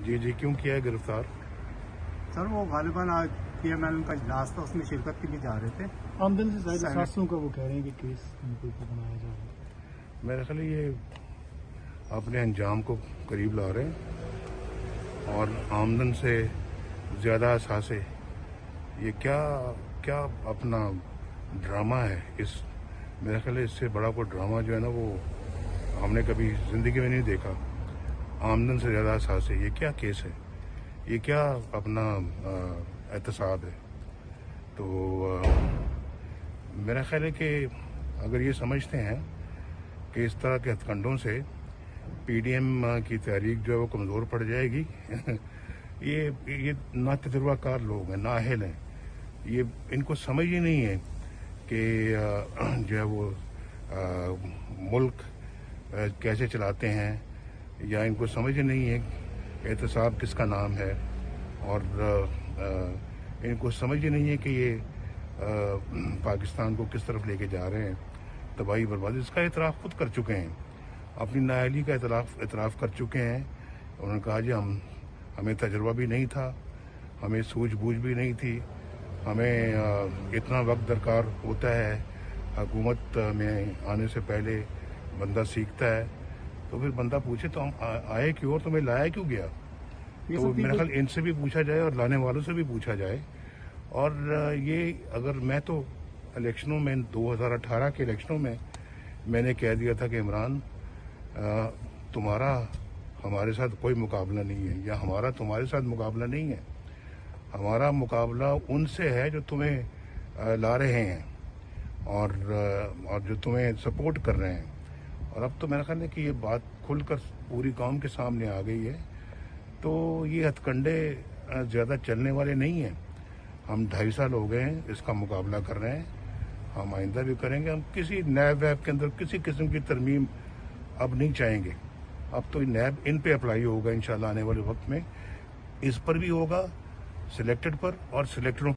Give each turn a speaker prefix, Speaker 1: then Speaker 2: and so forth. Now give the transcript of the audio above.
Speaker 1: जी क्यों किया है गिरफ्तार?
Speaker 2: सर वो गालिबन आज PML का इजलास था, उसमें शिरकत के लिए जा रहे थे।
Speaker 3: आमदन से ज्यादा सासों का वो कह रहे हैं कि केस उनको बनाया जा रहा है।
Speaker 1: मेरे ख्याल ये अपने अंजाम को करीब ला रहे हैं और आमदन से ज़्यादा असासे, ये क्या क्या अपना ड्रामा है। मेरे ख्याल इससे बड़ा कोई ड्रामा जो है ना वो हमने कभी ज़िंदगी में नहीं देखा। आमदन से ज़्यादा असासे, ये क्या केस है, ये क्या अपना एहतसाब है। तो मेरा ख्याल है कि अगर ये समझते हैं कि इस तरह के हथकंडों से PDM की तहरीक जो है वो कमज़ोर पड़ जाएगी ये ना तजुर्बाकार लोग हैं, नाअहल हैं, ये इनको समझ ही नहीं है कि जो है वो मुल्क कैसे चलाते हैं, या इनको समझ ही नहीं है एहतसाब किसका नाम है, और इनको समझ ही नहीं है कि ये पाकिस्तान को किस तरफ लेके जा रहे हैं, तबाही बर्बादी। इसका एतराफ़ खुद कर चुके हैं, अपनी नाअहली का एतराफ़ कर चुके हैं। उन्होंने कहा जी हमें तजुर्बा भी नहीं था, हमें सूझबूझ भी नहीं थी, हमें इतना वक्त दरकार होता है, हुकूमत में आने से पहले बंदा सीखता है। तो फिर बंदा पूछे तो हम आए क्यों और तुम्हें लाया क्यों गया। तो मेरा ख्याल इनसे भी पूछा जाए और लाने वालों से भी पूछा जाए। और ये अगर मैं तो इलेक्शनों में 2018 के इलेक्शनों में मैंने कह दिया था कि इमरान तुम्हारा हमारे साथ कोई मुकाबला नहीं है, या हमारा तुम्हारे साथ मुकाबला नहीं है, हमारा मुकाबला उनसे है जो तुम्हें ला रहे हैं और जो तुम्हें सपोर्ट कर रहे हैं। और अब तो मेरा ख्याल है कि ये बात खुलकर पूरी कौम के सामने आ गई है। तो ये हथकंडे ज़्यादा चलने वाले नहीं हैं। हम 2.5 साल हो गए हैं इसका मुकाबला कर रहे हैं, हम आइंदा भी करेंगे। हम किसी नैब वैब के अंदर किसी किस्म की तरमीम अब नहीं चाहेंगे। अब तो नैब इन पे अप्लाई होगा इंशाल्लाह आने वाले वक्त में, इस पर भी होगा, सिलेक्टेड पर और सिलेक्टेडों